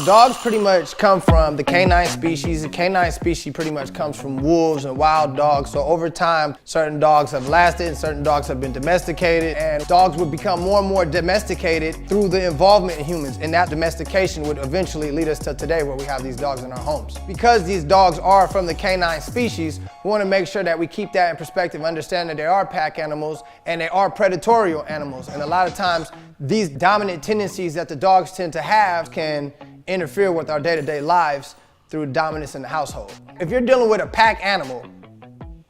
Dogs pretty much come from the canine species. The canine species pretty much comes from wolves and wild dogs. So over time, certain dogs have lasted and certain dogs have been domesticated, and dogs would become more and more domesticated through the involvement in humans. And that domestication would eventually lead us to today where we have these dogs in our homes. Because these dogs are from the canine species, we want to make sure that we keep that in perspective, understand that they are pack animals and they are predatory animals. And a lot of times, these dominant tendencies that the dogs tend to have can interfere with our day-to-day lives through dominance in the household. If you're dealing with a pack animal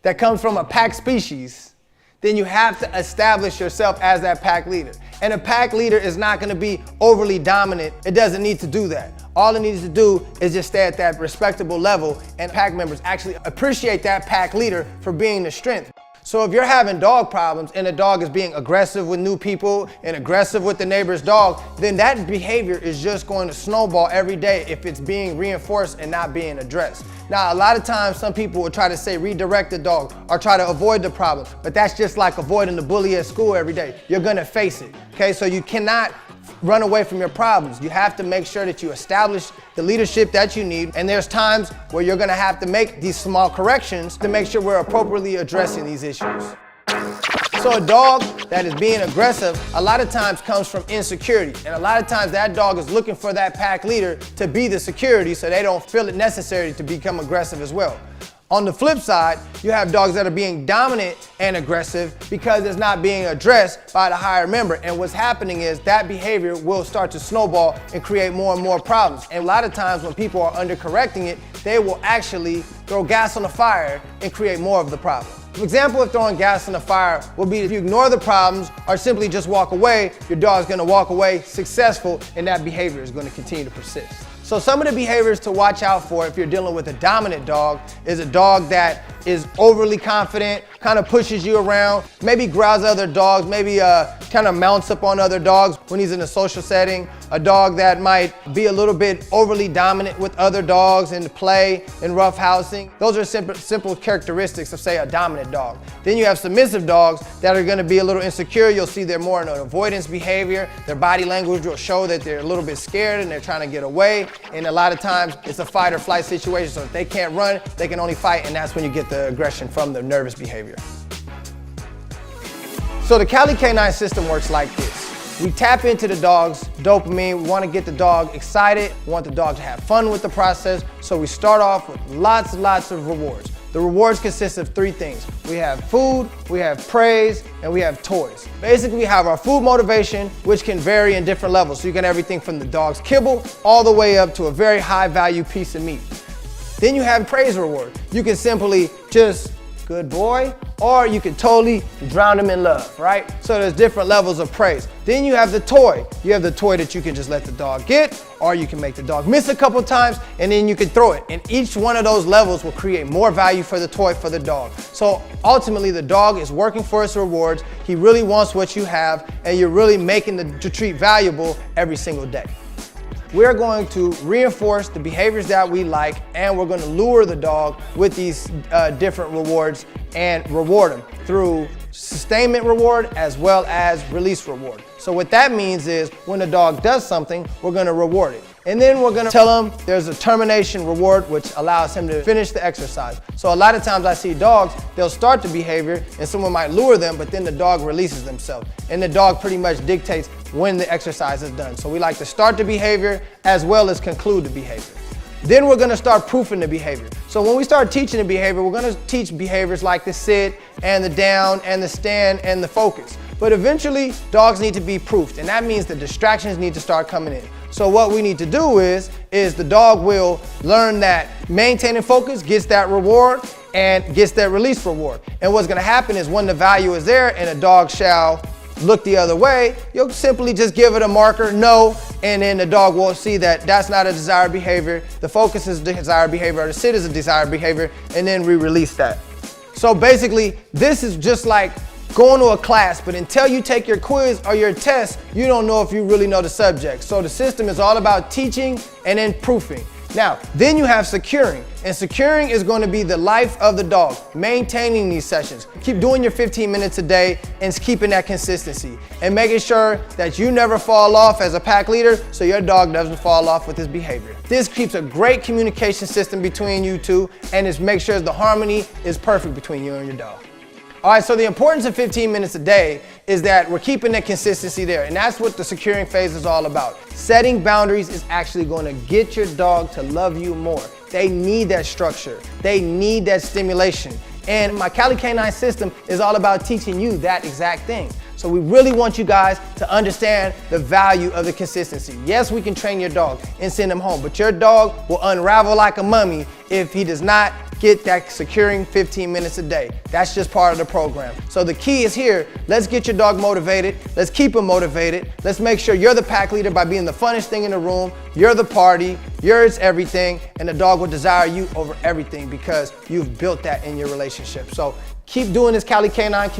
that comes from a pack species, then you have to establish yourself as that pack leader. And a pack leader is not going to be overly dominant. It doesn't need to do that. All it needs to do is just stay at that respectable level, and pack members actually appreciate that pack leader for being the strength. So if you're having dog problems and the dog is being aggressive with new people and aggressive with the neighbor's dog, then that behavior is just going to snowball every day if it's being reinforced and not being addressed. Now, a lot of times some people will try to say redirect the dog or try to avoid the problem, but that's just like avoiding the bully at school every day. You're gonna face it, okay? So you cannot run away from your problems. You have to make sure that you establish the leadership that you need, and there's times where you're gonna have to make these small corrections to make sure we're appropriately addressing these issues. So a dog that is being aggressive a lot of times comes from insecurity, and a lot of times that dog is looking for that pack leader to be the security so they don't feel it necessary to become aggressive as well. On the flip side, you have dogs that are being dominant and aggressive because it's not being addressed by the higher member. And what's happening is that behavior will start to snowball and create more and more problems. And a lot of times when people are undercorrecting it, they will actually throw gas on the fire and create more of the problem. For example of throwing gas on the fire will be if you ignore the problems or simply just walk away, your dog's gonna walk away successful, and that behavior is gonna continue to persist. So some of the behaviors to watch out for if you're dealing with a dominant dog is a dog that is overly confident, kind of pushes you around, maybe growls at other dogs, maybe kind of mounts up on other dogs when he's in a social setting. A dog that might be a little bit overly dominant with other dogs in play and roughhousing. Those are simple characteristics of, say, a dominant dog. Then you have submissive dogs that are going to be a little insecure. You'll see they're more in an avoidance behavior. Their body language will show that they're a little bit scared and they're trying to get away. And a lot of times it's a fight or flight situation. So if they can't run, they can only fight, and that's when you get the aggression from the nervous behavior. So the Cali Canine system works like this. We tap into the dog's dopamine. We want to get the dog excited. We want the dog to have fun with the process. So we start off with lots and lots of rewards. The rewards consist of three things. We have food, we have praise, and we have toys. Basically, we have our food motivation, which can vary in different levels. So you get everything from the dog's kibble all the way up to a very high value piece of meat. Then you have praise reward. You can simply just, good boy, or you can totally drown them in love, right? So there's different levels of praise. Then you have the toy. You have the toy that you can just let the dog get, or you can make the dog miss a couple times, and then you can throw it. And each one of those levels will create more value for the toy for the dog. So ultimately, the dog is working for its rewards. He really wants what you have, and you're really making the treat valuable every single day. We're going to reinforce the behaviors that we like, and we're going to lure the dog with these different rewards and reward them through sustainment reward as well as release reward. So what that means is when the dog does something, we're going to reward it. And then we're going to tell him there's a termination reward, which allows him to finish the exercise. So a lot of times I see dogs, they'll start the behavior and someone might lure them, but then the dog releases themselves. And the dog pretty much dictates when the exercise is done. So we like to start the behavior as well as conclude the behavior. Then we're going to start proofing the behavior. So when we start teaching the behavior, we're going to teach behaviors like the sit and the down and the stand and the focus. But eventually, dogs need to be proofed, and that means the distractions need to start coming in. So what we need to do is the dog will learn that maintaining focus gets that reward and gets that release reward. And what's going to happen is when the value is there and a dog shall look the other way, you'll simply just give it a marker, no, and then the dog will see that that's not a desired behavior, the focus is the desired behavior, or the sit is a desired behavior, and then we release that. So basically, this is just like going to a class, but until you take your quiz or your test, you don't know if you really know the subject. So the system is all about teaching and then proofing. Now, then you have securing, and securing is going to be the life of the dog, maintaining these sessions. Keep doing your 15 minutes a day and keeping that consistency and making sure that you never fall off as a pack leader so your dog doesn't fall off with his behavior. This keeps a great communication system between you two and it makes sure the harmony is perfect between you and your dog. All right, so the importance of 15 minutes a day is that we're keeping that consistency there, and that's what the securing phase is all about. Setting boundaries is actually going to get your dog to love you more. They need that structure. They need that stimulation. And my Cali Canine system is all about teaching you that exact thing. So we really want you guys to understand the value of the consistency. Yes, we can train your dog and send him home, but your dog will unravel like a mummy if he does not get that securing 15 minutes a day. That's just part of the program. So the key is here, let's get your dog motivated, let's keep him motivated, let's make sure you're the pack leader by being the funnest thing in the room, you're the party, you're everything, and the dog will desire you over everything because you've built that in your relationship. So keep doing this Cali Canine